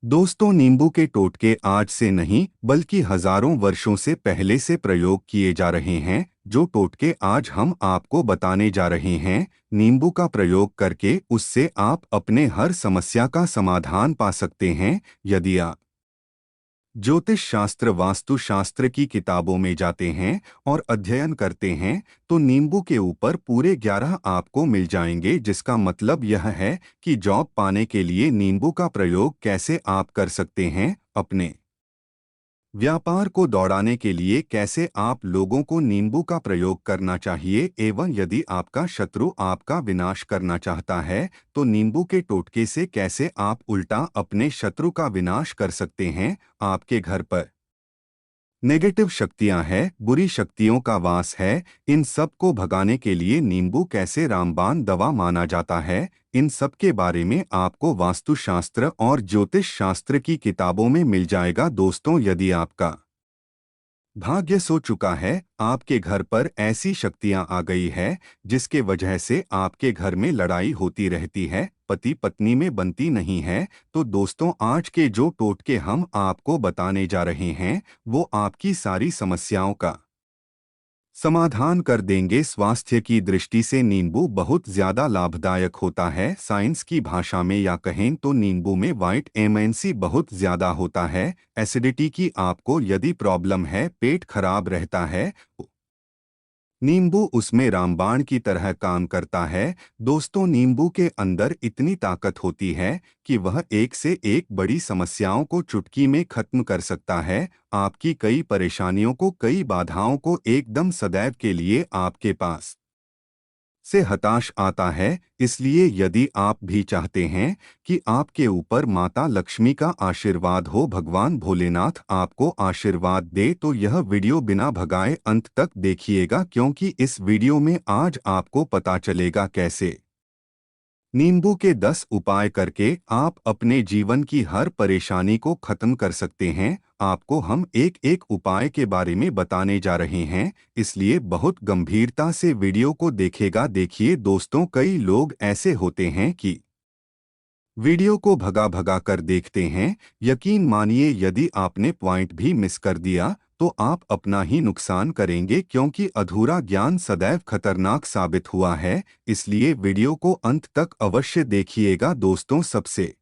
दोस्तों, नींबू के टोटके आज से नहीं बल्कि हजारों वर्षों से पहले से प्रयोग किए जा रहे हैं। जो टोटके आज हम आपको बताने जा रहे हैं, नींबू का प्रयोग करके उससे आप अपने हर समस्या का समाधान पा सकते हैं। यदि आप ज्योतिष शास्त्र वास्तु शास्त्र की किताबों में जाते हैं और अध्ययन करते हैं तो नींबू के ऊपर पूरे 11 आपको मिल जाएंगे, जिसका मतलब यह है कि जॉब पाने के लिए नींबू का प्रयोग कैसे आप कर सकते हैं, अपने व्यापार को दौड़ाने के लिए कैसे आप लोगों को नींबू का प्रयोग करना चाहिए, एवं यदि आपका शत्रु आपका विनाश करना चाहता है तो नींबू के टोटके से कैसे आप उल्टा अपने शत्रु का विनाश कर सकते हैं। आपके घर पर नेगेटिव शक्तियां हैं, बुरी शक्तियों का वास है, इन सब को भगाने के लिए नींबू कैसे रामबाण दवा माना जाता है, इन सब के बारे में आपको वास्तुशास्त्र और ज्योतिष शास्त्र की किताबों में मिल जाएगा। दोस्तों, यदि आपका भाग्य सो चुका है, आपके घर पर ऐसी शक्तियां आ गई है जिसके वजह से आपके घर में लड़ाई होती रहती है, पति पत्नी में बनती नहीं है, तो दोस्तों आज के जो टोटके हम आपको बताने जा रहे हैं वो आपकी सारी समस्याओं का समाधान कर देंगे। स्वास्थ्य की दृष्टि से नींबू बहुत ज्यादा लाभदायक होता है। साइंस की भाषा में या कहें तो नींबू में वाइट एमएनसी बहुत ज्यादा होता है। एसिडिटी की आपको यदि प्रॉब्लम है, पेट खराब रहता है, नींबू उसमें रामबाण की तरह काम करता है। दोस्तों, नींबू के अंदर इतनी ताकत होती है कि वह एक से एक बड़ी समस्याओं को चुटकी में खत्म कर सकता है। आपकी कई परेशानियों को, कई बाधाओं को एकदम सदैव के लिए आपके पास से हताश आता है। इसलिए यदि आप भी चाहते हैं कि आपके ऊपर माता लक्ष्मी का आशीर्वाद हो, भगवान भोलेनाथ आपको आशीर्वाद दे, तो यह वीडियो बिना भगाए अंत तक देखिएगा, क्योंकि इस वीडियो में आज आपको पता चलेगा कैसे नींबू के 10 उपाय करके आप अपने जीवन की हर परेशानी को खत्म कर सकते हैं। आपको हम एक एक उपाय के बारे में बताने जा रहे हैं, इसलिए बहुत गंभीरता से वीडियो को देखेगा। देखिए दोस्तों, कई लोग ऐसे होते हैं कि वीडियो को भगा भगा कर देखते हैं। यकीन मानिए, यदि आपने पॉइंट भी मिस कर दिया तो आप अपना ही नुकसान करेंगे, क्योंकि अधूरा ज्ञान सदैव खतरनाक साबित हुआ है। इसलिए वीडियो को अंत तक अवश्य देखिएगा। दोस्तों, सबसे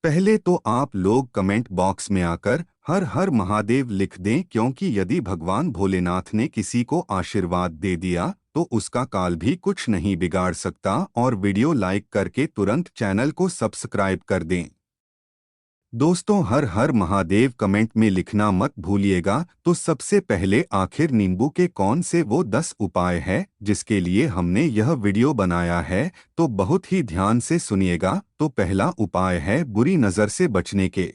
पहले तो आप लोग कमेंट बॉक्स में आकर हर हर महादेव लिख दें, क्योंकि यदि भगवान भोलेनाथ ने किसी को आशीर्वाद दे दिया तो उसका काल भी कुछ नहीं बिगाड़ सकता। और वीडियो लाइक करके तुरंत चैनल को सब्सक्राइब कर दें। दोस्तों, हर हर महादेव कमेंट में लिखना मत भूलिएगा। तो सबसे पहले, आखिर नींबू के कौन से वो 10 उपाय हैं जिसके लिए हमने यह वीडियो बनाया है, तो बहुत ही ध्यान से सुनिएगा। तो पहला उपाय है बुरी नज़र से बचने के।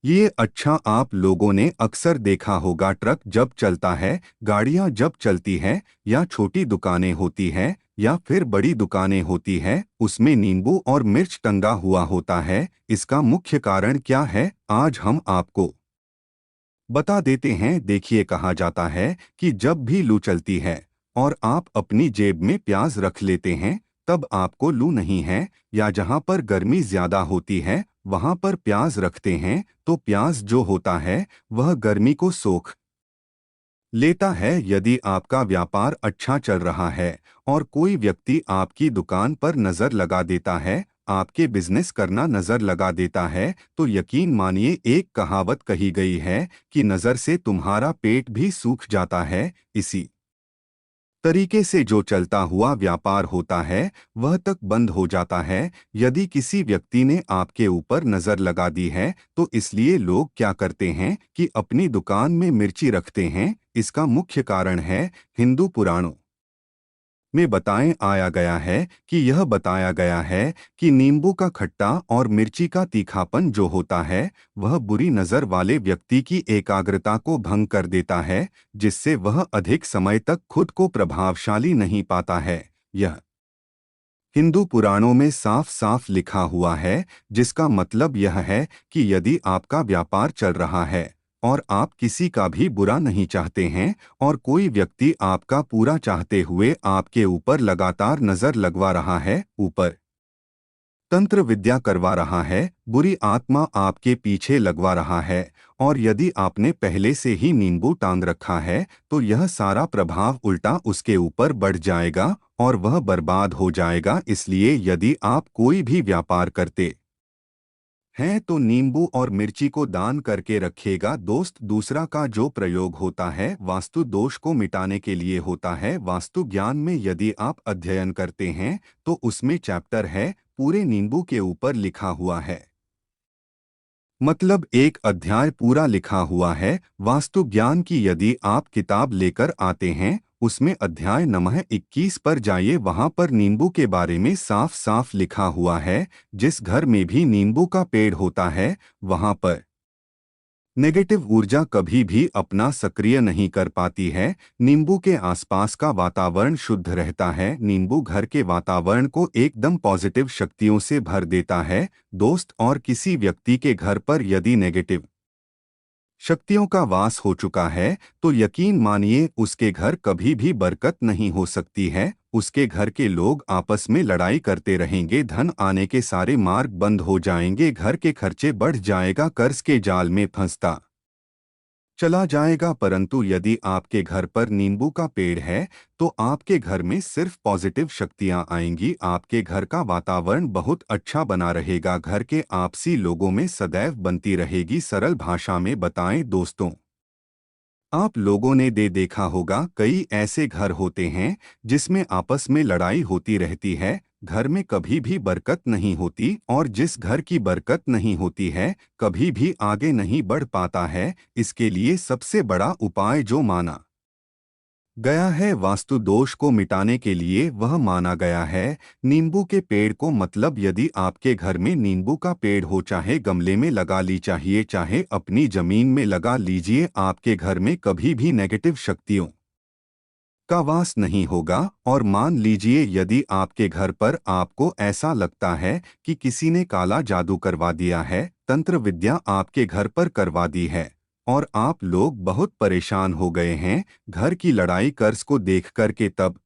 ये अच्छा आप लोगों ने अक्सर देखा होगा, ट्रक जब चलता है, गाड़ियां जब चलती है, या छोटी दुकानें होती है या फिर बड़ी दुकानें होती है, उसमें नींबू और मिर्च टंगा हुआ होता है। इसका मुख्य कारण क्या है, आज हम आपको बता देते हैं। देखिए, कहा जाता है कि जब भी लू चलती है और आप अपनी जेब में प्याज रख लेते हैं, तब आपको लू नहीं है, या जहां पर गर्मी ज्यादा होती है वहां पर प्याज रखते हैं, तो प्याज जो होता है वह गर्मी को सोख लेता है। यदि आपका व्यापार अच्छा चल रहा है और कोई व्यक्ति आपकी दुकान पर नजर लगा देता है, आपके बिजनेस करना नजर लगा देता है, तो यकीन मानिए, एक कहावत कही गई है कि नजर से तुम्हारा पेट भी सूख जाता है। इसी तरीके से जो चलता हुआ व्यापार होता है वह तक बंद हो जाता है। यदि किसी व्यक्ति ने आपके ऊपर नजर लगा दी है तो इसलिए लोग क्या करते हैं कि अपनी दुकान में मिर्ची रखते हैं। इसका मुख्य कारण है, हिंदू पुराणों में बताएं आया गया है कि यह बताया गया है कि नींबू का खट्टा और मिर्ची का तीखापन जो होता है वह बुरी नज़र वाले व्यक्ति की एकाग्रता को भंग कर देता है, जिससे वह अधिक समय तक खुद को प्रभावशाली नहीं पाता है। यह हिंदू पुराणों में साफ साफ लिखा हुआ है, जिसका मतलब यह है कि यदि आपका व्यापार चल रहा है और आप किसी का भी बुरा नहीं चाहते हैं और कोई व्यक्ति आपका पूरा चाहते हुए आपके ऊपर लगातार नजर लगवा रहा है, ऊपर तंत्र विद्या करवा रहा है, बुरी आत्मा आपके पीछे लगवा रहा है, और यदि आपने पहले से ही नींबू टांग रखा है तो यह सारा प्रभाव उल्टा उसके ऊपर बढ़ जाएगा और वह बर्बाद हो जाएगा। इसलिए यदि आप कोई भी व्यापार करते हैं तो नींबू और मिर्ची को दान करके रखिएगा दोस्त। दूसरा का जो प्रयोग होता है वास्तु दोष को मिटाने के लिए होता है। वास्तु ज्ञान में यदि आप अध्ययन करते हैं तो उसमें चैप्टर है, पूरे नींबू के ऊपर लिखा हुआ है, मतलब एक अध्याय पूरा लिखा हुआ है। वास्तु ज्ञान की यदि आप किताब लेकर आते हैं उसमें अध्याय नंबर 21 पर जाइए, वहां पर नींबू के बारे में साफ साफ लिखा हुआ है। जिस घर में भी नींबू का पेड़ होता है वहां पर नेगेटिव ऊर्जा कभी भी अपना सक्रिय नहीं कर पाती है। नींबू के आसपास का वातावरण शुद्ध रहता है। नींबू घर के वातावरण को एकदम पॉजिटिव शक्तियों से भर देता है दोस्त। और किसी व्यक्ति के घर पर यदि नेगेटिव शक्तियों का वास हो चुका है तो यकीन मानिए उसके घर कभी भी बरकत नहीं हो सकती है। उसके घर के लोग आपस में लड़ाई करते रहेंगे, धन आने के सारे मार्ग बंद हो जाएंगे, घर के खर्चे बढ़ जाएगा, कर्ज के जाल में फंसता चला जाएगा। परंतु यदि आपके घर पर नींबू का पेड़ है तो आपके घर में सिर्फ पॉजिटिव शक्तियां आएंगी। आपके घर का वातावरण बहुत अच्छा बना रहेगा, घर के आपसी लोगों में सदैव बनती रहेगी। सरल भाषा में बताएं दोस्तों, आप लोगों ने देखा होगा कई ऐसे घर होते हैं जिसमें आपस में लड़ाई होती रहती है, घर में कभी भी बरकत नहीं होती, और जिस घर की बरकत नहीं होती है कभी भी आगे नहीं बढ़ पाता है। इसके लिए सबसे बड़ा उपाय जो माना गया है वास्तु दोष को मिटाने के लिए, वह माना गया है नींबू के पेड़ को। मतलब यदि आपके घर में नींबू का पेड़ हो, चाहे गमले में लगा ली चाहिए चाहे अपनी जमीन में लगा लीजिए, आपके घर में कभी भी नेगेटिव शक्तियों का वास नहीं होगा। और मान लीजिए यदि आपके घर पर आपको ऐसा लगता है कि किसी ने काला जादू करवा दिया है, तंत्र विद्या आपके घर पर करवा दी है और आप लोग बहुत परेशान हो गए हैं घर की लड़ाई कर्ज को देख कर के, तब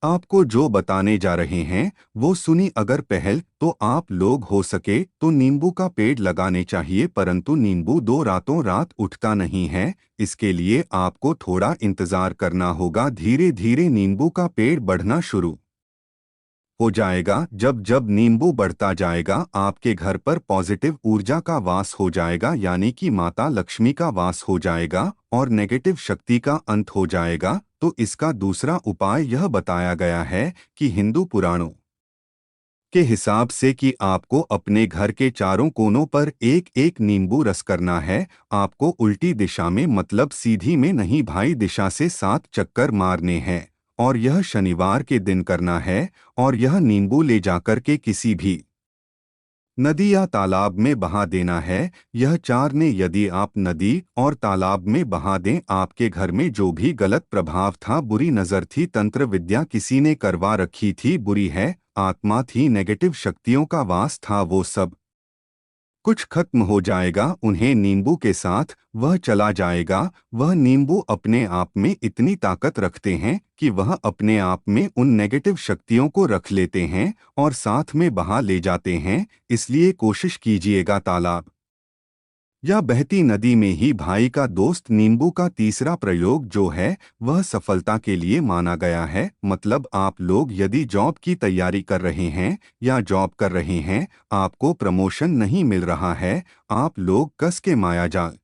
आपको जो बताने जा रहे हैं वो सुनी अगर पहल तो आप लोग हो सके तो नींबू का पेड़ लगाने चाहिए। परंतु नींबू दो रातों रात उठता नहीं है, इसके लिए आपको थोड़ा इंतजार करना होगा। धीरे धीरे नींबू का पेड़ बढ़ना शुरू हो जाएगा। जब जब नींबू बढ़ता जाएगा आपके घर पर पॉजिटिव ऊर्जा का वास हो जाएगा, यानी कि माता लक्ष्मी का वास हो जाएगा और नेगेटिव शक्ति का अंत हो जाएगा। तो इसका दूसरा उपाय यह बताया गया है कि हिंदू पुराणों के हिसाब से कि आपको अपने घर के चारों कोनों पर एक एक नींबू रस करना है। आपको उल्टी दिशा में, मतलब सीधी में नहीं भाई, दिशा से 7 चक्कर मारने हैं और यह शनिवार के दिन करना है। और यह नींबू ले जाकर के किसी भी नदी या तालाब में बहा देना है। यह चार ने यदि आप नदी और तालाब में बहा दें, आपके घर में जो भी गलत प्रभाव था, बुरी नजर थी, तंत्र विद्या किसी ने करवा रखी थी, बुरी है आत्मा थी, नेगेटिव शक्तियों का वास था, वो सब कुछ खत्म हो जाएगा। उन्हें नींबू के साथ वह चला जाएगा। वह नींबू अपने आप में इतनी ताकत रखते हैं कि वह अपने आप में उन नेगेटिव शक्तियों को रख लेते हैं और साथ में बहा ले जाते हैं। इसलिए कोशिश कीजिएगा तालाब या बहती नदी में ही। भाई का दोस्त, नींबू का तीसरा प्रयोग जो है वह सफलता के लिए माना गया है। मतलब आप लोग यदि जॉब की तैयारी कर रहे हैं या जॉब कर रहे हैं, आपको प्रमोशन नहीं मिल रहा है, आप लोग कस के मायाजाल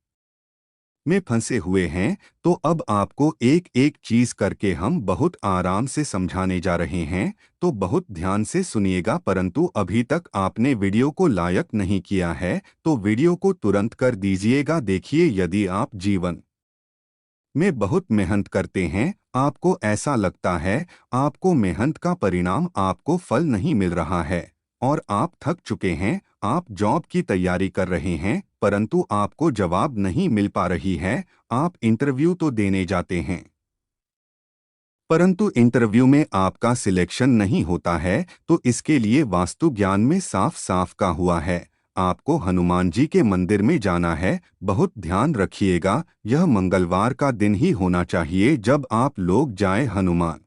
में फंसे हुए हैं, तो अब आपको एक एक चीज करके हम बहुत आराम से समझाने जा रहे हैं, तो बहुत ध्यान से सुनिएगा। परंतु अभी तक आपने वीडियो को लाइक नहीं किया है तो वीडियो को तुरंत कर दीजिएगा। देखिए, यदि आप जीवन में बहुत मेहनत करते हैं, आपको ऐसा लगता है आपको मेहनत का परिणाम, आपको फल नहीं मिल रहा है और आप थक चुके हैं, आप जॉब की तैयारी कर रहे हैं परंतु आपको जवाब नहीं मिल पा रही है, आप इंटरव्यू तो देने जाते हैं परंतु इंटरव्यू में आपका सिलेक्शन नहीं होता है, तो इसके लिए वास्तु ज्ञान में साफ साफ का हुआ है आपको हनुमान जी के मंदिर में जाना है। बहुत ध्यान रखिएगा, यह मंगलवार का दिन ही होना चाहिए जब आप लोग जाएं हनुमान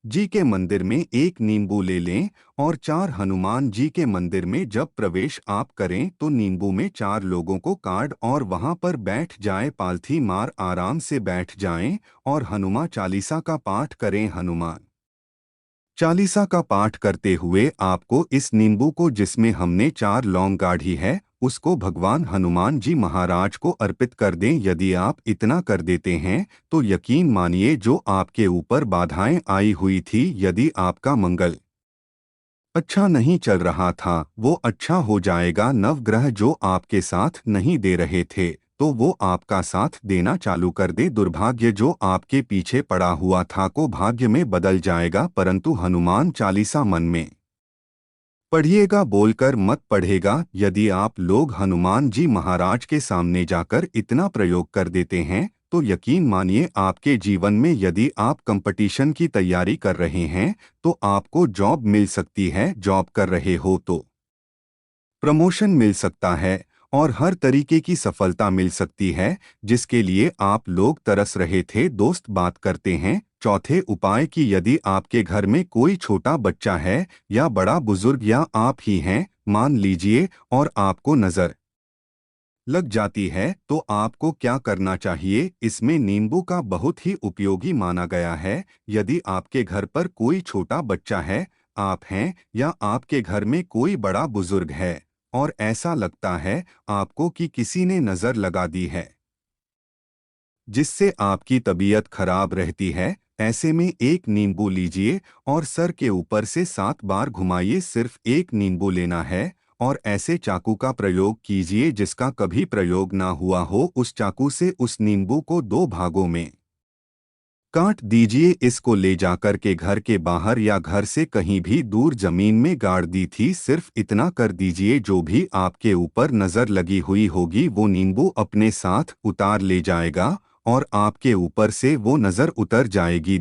जी के मंदिर में एक नींबू ले लें और 4 हनुमान जी के मंदिर में जब प्रवेश आप करें तो नींबू में 4 लोगों को काट और वहां पर बैठ जाए, पालथी मार आराम से बैठ जाएं और हनुमान चालीसा का पाठ करें। हनुमान चालीसा का पाठ करते हुए आपको इस नींबू को, जिसमें हमने 4 लौंग गाढ़ी है, उसको भगवान हनुमान जी महाराज को अर्पित कर दें। यदि आप इतना कर देते हैं तो यकीन मानिए जो आपके ऊपर बाधाएं आई हुई थी, यदि आपका मंगल अच्छा नहीं चल रहा था, वो अच्छा हो जाएगा। नवग्रह जो आपके साथ नहीं दे रहे थे तो वो आपका साथ देना चालू कर दे। दुर्भाग्य जो आपके पीछे पड़ा हुआ था को भाग्य में बदल जाएगा। परंतु हनुमान चालीसा मन में पढ़िएगा, बोलकर मत पढ़ेगा। यदि आप लोग हनुमान जी महाराज के सामने जाकर इतना प्रयोग कर देते हैं तो यकीन मानिए आपके जीवन में, यदि आप कंपटीशन की तैयारी कर रहे हैं तो आपको जॉब मिल सकती है, जॉब कर रहे हो तो प्रमोशन मिल सकता है और हर तरीके की सफलता मिल सकती है जिसके लिए आप लोग तरस रहे थे। दोस्त बात करते हैं चौथे उपाय की। यदि आपके घर में कोई छोटा बच्चा है या बड़ा बुजुर्ग या आप ही हैं, मान लीजिए, और आपको नजर लग जाती है तो आपको क्या करना चाहिए? इसमें नींबू का बहुत ही उपयोगी माना गया है। यदि आपके घर पर कोई छोटा बच्चा है, आप हैं या आपके घर में कोई बड़ा बुजुर्ग है और ऐसा लगता है आपको कि किसी ने नजर लगा दी है जिससे आपकी तबीयत खराब रहती है, ऐसे में एक नींबू लीजिए और सर के ऊपर से 7 बार घुमाइए। सिर्फ एक नींबू लेना है और ऐसे चाकू का प्रयोग कीजिए जिसका कभी प्रयोग ना हुआ हो। उस चाकू से उस नींबू को 2 भागों में काट दीजिए। इसको ले जाकर के घर के बाहर या घर से कहीं भी दूर जमीन में गाड़ दी थी। सिर्फ इतना कर दीजिए, जो भी आपके ऊपर नजर लगी हुई होगी वो नींबू अपने साथ उतार ले जाएगा और आपके ऊपर से वो नजर उतर जाएगी।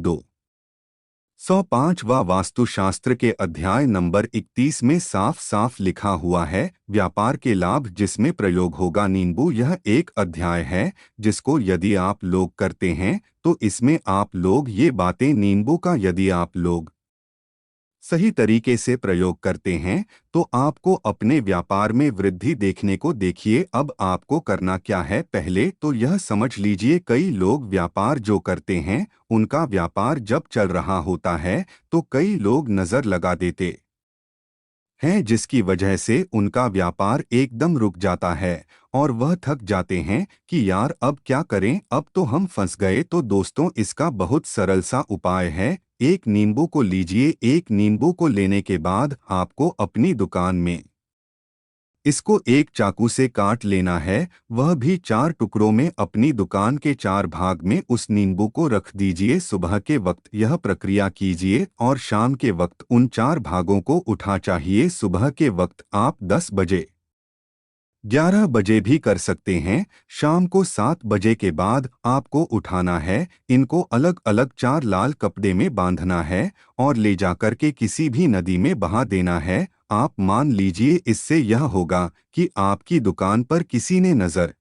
205वां वास्तुशास्त्र के अध्याय नंबर 31 में साफ साफ लिखा हुआ है, व्यापार के लाभ जिसमें प्रयोग होगा नींबू। यह एक अध्याय है जिसको यदि आप लोग करते हैं तो इसमें आप लोग ये बातें, नींबू का यदि आप लोग सही तरीके से प्रयोग करते हैं तो आपको अपने व्यापार में वृद्धि देखने को। देखिए अब आपको करना क्या है, पहले तो यह समझ लीजिए कई लोग व्यापार जो करते हैं उनका व्यापार जब चल रहा होता है तो कई लोग नजर लगा देते हैं जिसकी वजह से उनका व्यापार एकदम रुक जाता है और वह थक जाते हैं कि यार अब क्या करें, अब तो हम फंस गए। तो दोस्तों इसका बहुत सरल सा उपाय है, एक नींबू को लीजिए। एक नींबू को लेने के बाद आपको अपनी दुकान में इसको एक चाकू से काट लेना है, वह भी 4 टुकड़ों में। अपनी दुकान के 4 भाग में उस नींबू को रख दीजिए। सुबह के वक्त यह प्रक्रिया कीजिए और शाम के वक्त उन 4 भागों को उठा चाहिए। सुबह के वक्त आप 10 बजे 11 बजे भी कर सकते हैं, शाम को 7 बजे के बाद आपको उठाना है। इनको अलग अलग 4 लाल कपड़े में बांधना है और ले जाकर के किसी भी नदी में बहा देना है। आप मान लीजिए इससे यह होगा कि आपकी दुकान पर किसी ने नजर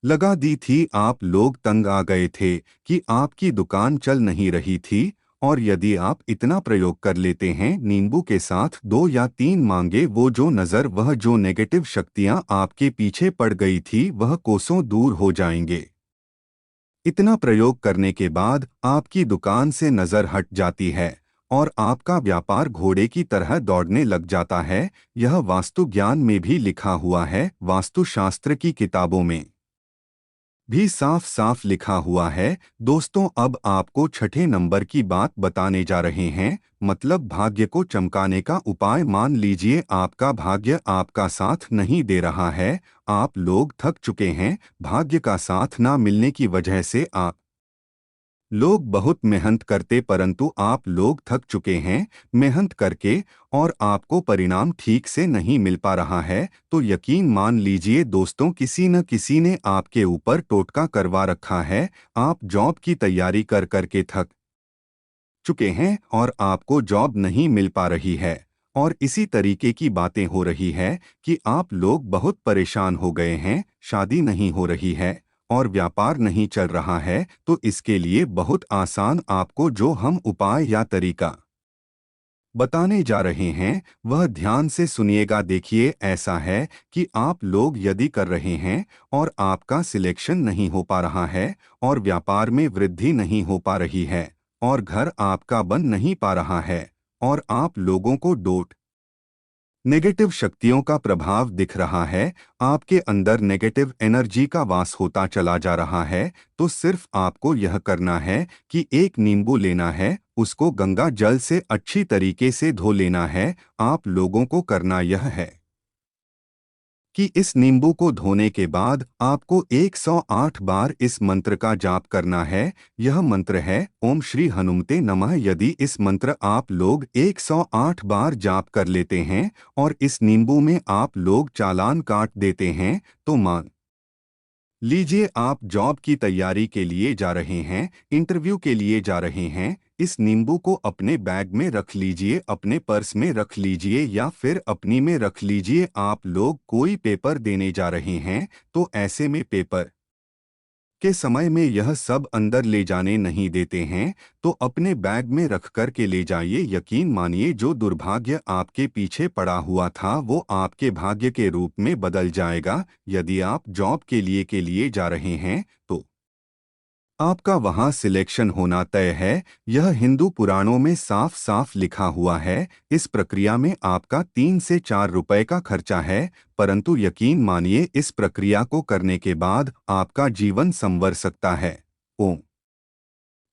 लगा दी थी, आप लोग तंग आ गए थे कि आपकी दुकान चल नहीं रही थी। और यदि आप इतना प्रयोग कर लेते हैं नींबू के साथ 2 या 3 मांगे, वो जो नज़र, वह जो नेगेटिव शक्तियां आपके पीछे पड़ गई थी वह कोसों दूर हो जाएंगे। इतना प्रयोग करने के बाद आपकी दुकान से नज़र हट जाती है और आपका व्यापार घोड़े की तरह दौड़ने लग जाता है। यह वास्तु ज्ञान में भी लिखा हुआ है, वास्तुशास्त्र की किताबों में भी साफ साफ लिखा हुआ है। दोस्तों अब आपको छठे नंबर की बात बताने जा रहे हैं, मतलब भाग्य को चमकाने का उपाय। मान लीजिए आपका भाग्य आपका साथ नहीं दे रहा है, आप लोग थक चुके हैं, भाग्य का साथ ना मिलने की वजह से आप लोग बहुत मेहनत करते, परंतु आप लोग थक चुके हैं मेहनत करके और आपको परिणाम ठीक से नहीं मिल पा रहा है। तो यकीन मान लीजिए दोस्तों किसी न किसी ने आपके ऊपर टोटका करवा रखा है। आप जॉब की तैयारी कर करके थक चुके हैं और आपको जॉब नहीं मिल पा रही है और इसी तरीके की बातें हो रही है कि आप लोग बहुत परेशान हो गए हैं, शादी नहीं हो रही है और व्यापार नहीं चल रहा है, तो इसके लिए बहुत आसान आपको जो हम उपाय या तरीका बताने जा रहे हैं वह ध्यान से सुनिएगा। देखिए, ऐसा है कि आप लोग यदि कर रहे हैं और आपका सिलेक्शन नहीं हो पा रहा है और व्यापार में वृद्धि नहीं हो पा रही है और घर आपका बन नहीं पा रहा है और आप लोगों को डोट नेगेटिव शक्तियों का प्रभाव दिख रहा है, आपके अंदर नेगेटिव एनर्जी का वास होता चला जा रहा है, तो सिर्फ आपको यह करना है कि एक नींबू लेना है, उसको गंगा जल से अच्छी तरीके से धो लेना है। आप लोगों को करना यह है कि इस नींबू को धोने के बाद आपको 108 बार इस मंत्र का जाप करना है। यह मंत्र है ओम श्री हनुमते नमः। यदि इस मंत्र आप लोग 108 बार जाप कर लेते हैं और इस नींबू में आप लोग चालान काट देते हैं, तो मान लीजिए आप जॉब की तैयारी के लिए जा रहे हैं, इंटरव्यू के लिए जा रहे हैं, इस नींबू को अपने बैग में रख लीजिए, अपने पर्स में रख लीजिए या फिर अपनी में रख लीजिए। आप लोग कोई पेपर देने जा रहे हैं, तो ऐसे में पेपर के समय में यह सब अंदर ले जाने नहीं देते हैं, तो अपने बैग में रख कर के ले जाइए। यकीन मानिए, जो दुर्भाग्य आपके पीछे पड़ा हुआ था वो आपके भाग्य के रूप में बदल जाएगा। यदि आप जॉब के लिए जा रहे हैं, तो आपका वहां सिलेक्शन होना तय है। यह हिंदू पुराणों में साफ साफ लिखा हुआ है। इस प्रक्रिया में आपका 3 से 4 रुपए का खर्चा है, परंतु यकीन मानिए इस प्रक्रिया को करने के बाद आपका जीवन संवर सकता है। ओम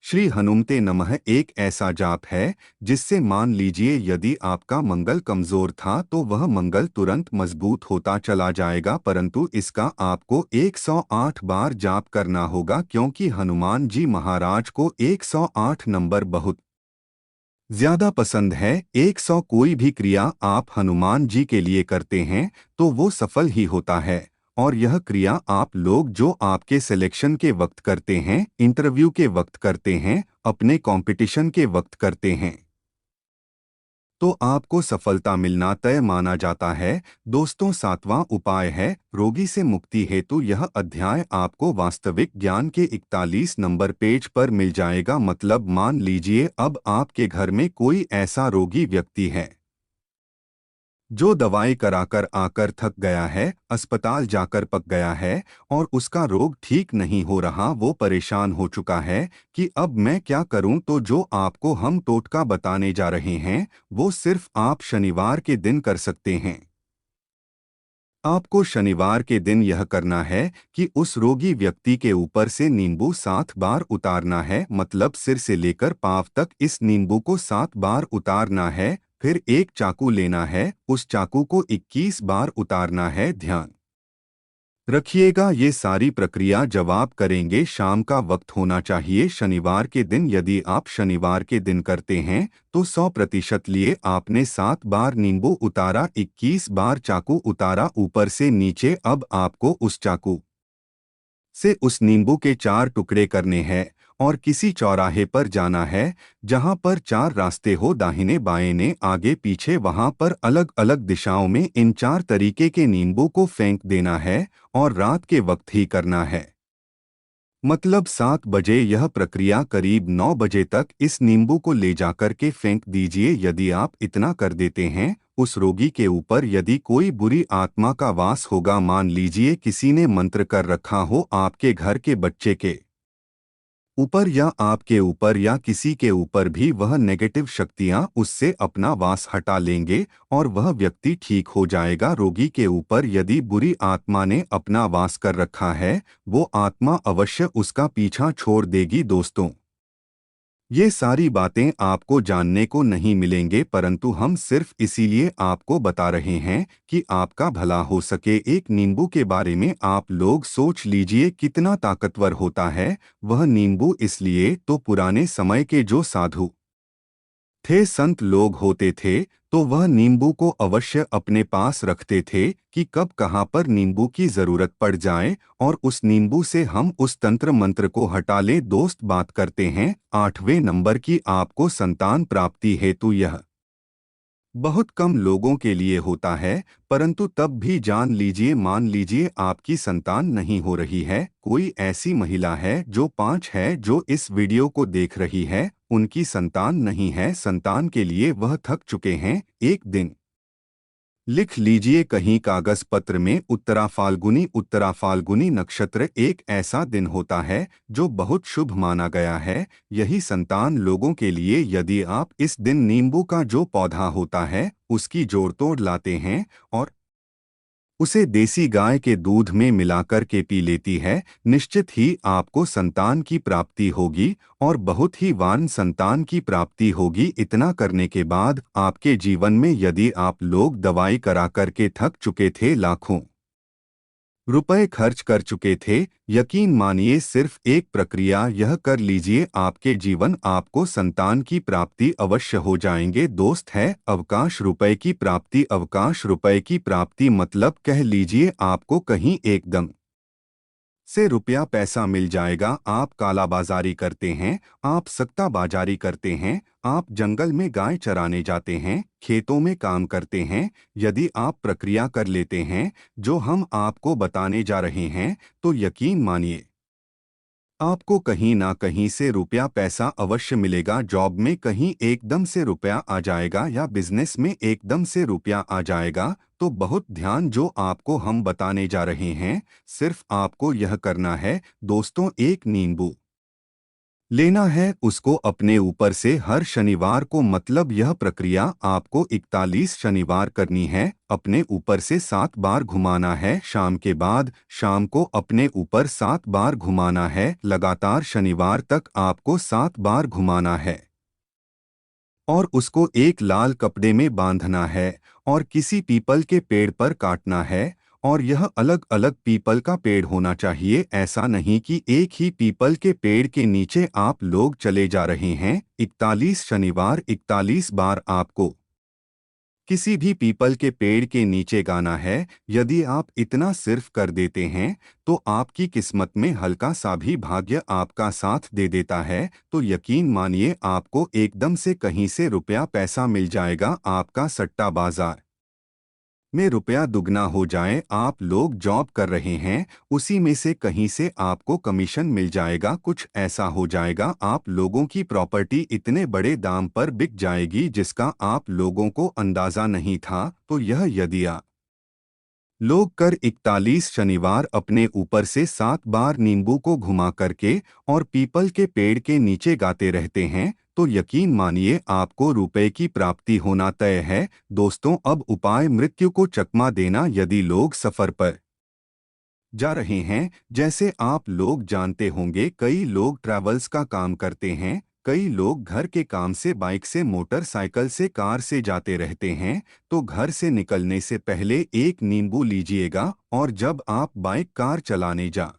श्री हनुमते नमः एक ऐसा जाप है जिससे मान लीजिए यदि आपका मंगल कमजोर था तो वह मंगल तुरंत मजबूत होता चला जाएगा, परंतु इसका आपको 108 बार जाप करना होगा, क्योंकि हनुमान जी महाराज को 108 नंबर बहुत ज्यादा पसंद है। 100 कोई भी क्रिया आप हनुमान जी के लिए करते हैं तो वो सफल ही होता है। और यह क्रिया आप लोग जो आपके सिलेक्शन के वक्त करते हैं, इंटरव्यू के वक्त करते हैं, अपने कंपटीशन के वक्त करते हैं, तो आपको सफलता मिलना तय माना जाता है। दोस्तों, 7वां उपाय है रोगी से मुक्ति हेतु। यह अध्याय आपको वास्तविक ज्ञान के 41 नंबर पेज पर मिल जाएगा। मतलब मान लीजिए अब आपके घर में कोई ऐसा रोगी व्यक्ति है जो दवाई कराकर आकर थक गया है, अस्पताल जाकर पक गया है और उसका रोग ठीक नहीं हो रहा, वो परेशान हो चुका है कि अब मैं क्या करूं। तो जो आपको हम टोटका बताने जा रहे हैं वो सिर्फ आप शनिवार के दिन कर सकते हैं। आपको शनिवार के दिन यह करना है कि उस रोगी व्यक्ति के ऊपर से नींबू 7 बार उतारना है, मतलब सिर से लेकर पांव तक इस नींबू को 7 बार उतारना है। फिर एक चाकू लेना है, उस चाकू को 21 बार उतारना है। ध्यान रखिएगा, ये सारी प्रक्रिया जब आप करेंगे शाम का वक्त होना चाहिए शनिवार के दिन। यदि आप शनिवार के दिन करते हैं तो 100% लिए आपने 7 बार नींबू उतारा, 21 बार चाकू उतारा ऊपर से नीचे। अब आपको उस चाकू से उस नींबू के 4 टुकड़े करने हैं और किसी चौराहे पर जाना है जहां पर 4 रास्ते हो, दाहिने बाएं ने आगे पीछे, वहां पर अलग अलग दिशाओं में इन 4 तरीके के नींबू को फेंक देना है और रात के वक्त ही करना है। मतलब 7 बजे यह प्रक्रिया करीब 9 बजे तक इस नींबू को ले जाकर के फेंक दीजिए। यदि आप इतना कर देते हैं, उस रोगी के ऊपर यदि कोई बुरी आत्मा का वास होगा, मान लीजिए किसी ने मंत्र कर रखा हो आपके घर के बच्चे के ऊपर या आपके ऊपर या किसी के ऊपर भी, वह नेगेटिव शक्तियां उससे अपना वास हटा लेंगे और वह व्यक्ति ठीक हो जाएगा। रोगी के ऊपर यदि बुरी आत्मा ने अपना वास कर रखा है, वो आत्मा अवश्य उसका पीछा छोड़ देगी। दोस्तों, ये सारी बातें आपको जानने को नहीं मिलेंगे, परंतु हम सिर्फ इसीलिए आपको बता रहे हैं कि आपका भला हो सके। एक नींबू के बारे में आप लोग सोच लीजिए कितना ताकतवर होता है वह नींबू। इसलिए तो पुराने समय के जो साधु थे, संत लोग होते थे, तो वह नींबू को अवश्य अपने पास रखते थे कि कब कहाँ पर नींबू की जरूरत पड़ जाए और उस नींबू से हम उस तंत्र मंत्र को हटा लें। दोस्त, बात करते हैं 8वें नंबर की। आपको संतान प्राप्ति हेतु यह बहुत कम लोगों के लिए होता है, परंतु तब भी जान लीजिए, मान लीजिए आपकी संतान नहीं हो रही है, कोई ऐसी महिला है जो 5 है जो इस वीडियो को देख रही है, उनकी संतान नहीं है, संतान के लिए वह थक चुके हैं। एक दिन लिख लीजिए कहीं कागज पत्र में, उत्तरा फाल्गुनी नक्षत्र एक ऐसा दिन होता है जो बहुत शुभ माना गया है। यही संतान लोगों के लिए यदि आप इस दिन नींबू का जो पौधा होता है उसकी जोड़ तोड़ लाते हैं और उसे देसी गाय के दूध में मिलाकर के पी लेती है, निश्चित ही आपको संतान की प्राप्ति होगी और बहुत ही वान संतान की प्राप्ति होगी। इतना करने के बाद आपके जीवन में यदि आप लोग दवाई करा करके थक चुके थे, लाखों रुपए खर्च कर चुके थे, यकीन मानिए सिर्फ एक प्रक्रिया यह कर लीजिए, आपके जीवन आपको संतान की प्राप्ति अवश्य हो जाएंगे। दोस्त है अवकाश रुपए की प्राप्ति, अवकाश रुपए की प्राप्ति मतलब कह लीजिए आपको कहीं एकदम से रुपया पैसा मिल जाएगा। आप कालाबाजारी करते हैं, आप सट्टाबाजारी करते हैं, आप जंगल में गाय चराने जाते हैं, खेतों में काम करते हैं, यदि आप प्रक्रिया कर लेते हैं जो हम आपको बताने जा रहे हैं, तो यकीन मानिए आपको कहीं ना कहीं से रुपया पैसा अवश्य मिलेगा। जॉब में कहीं एकदम से रुपया आ जाएगा या बिजनेस में एकदम से रुपया आ जाएगा। तो बहुत ध्यान जो आपको हम बताने जा रहे हैं, सिर्फ आपको यह करना है दोस्तों, एक नींबू लेना है, उसको अपने ऊपर से हर शनिवार को, मतलब यह प्रक्रिया आपको 41 शनिवार करनी है, अपने ऊपर से 7 बार घुमाना है। शाम के बाद शाम को अपने ऊपर 7 बार घुमाना है, लगातार शनिवार तक आपको 7 बार घुमाना है और उसको एक लाल कपड़े में बांधना है और किसी पीपल के पेड़ पर काटना है। और यह अलग अलग पीपल का पेड़ होना चाहिए, ऐसा नहीं कि एक ही पीपल के पेड़ के नीचे आप लोग चले जा रहे हैं। 41 शनिवार 41 बार आपको किसी भी पीपल के पेड़ के नीचे गाना है। यदि आप इतना सिर्फ कर देते हैं तो आपकी किस्मत में हल्का सा भी भाग्य आपका साथ दे देता है, तो यकीन मानिए आपको एकदम से कहीं से रुपया पैसा मिल जाएगा। आपका सट्टा बाजार में रुपया दुगना हो जाए, आप लोग जॉब कर रहे हैं उसी में से कहीं से आपको कमीशन मिल जाएगा, कुछ ऐसा हो जाएगा आप लोगों की प्रॉपर्टी इतने बड़े दाम पर बिक जाएगी जिसका आप लोगों को अंदाजा नहीं था। तो यह यदि आप लोग कर 41 शनिवार अपने ऊपर से 7 बार नींबू को घुमा करके और पीपल के पेड़ के नीचे गाते रहते हैं, तो यकीन मानिए आपको रुपए की प्राप्ति होना तय है। दोस्तों, अब उपाय मृत्यु को चकमा देना। यदि लोग सफर पर जा रहे हैं, जैसे आप लोग जानते होंगे कई लोग ट्रैवल्स का काम करते हैं, कई लोग घर के काम से बाइक से, मोटरसाइकिल से, कार से जाते रहते हैं, तो घर से निकलने से पहले एक नींबू लीजिएगा और जब आप बाइक कार चलाने जा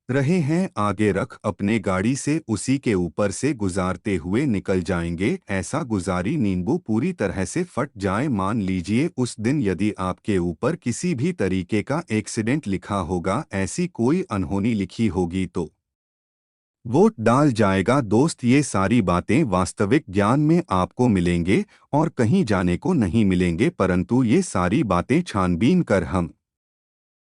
रहे हैं आगे रख अपने गाड़ी से उसी के ऊपर से गुजारते हुए निकल जाएंगे। ऐसा गुजारी नींबू पूरी तरह से फट जाए, मान लीजिए उस दिन यदि आपके ऊपर किसी भी तरीके का एक्सीडेंट लिखा होगा, ऐसी कोई अनहोनी लिखी होगी तो वोट डाल जाएगा। दोस्त, ये सारी बातें वास्तविक ज्ञान में आपको मिलेंगे और कहीं जाने को नहीं मिलेंगे, परंतु ये सारी बातें छानबीन कर हम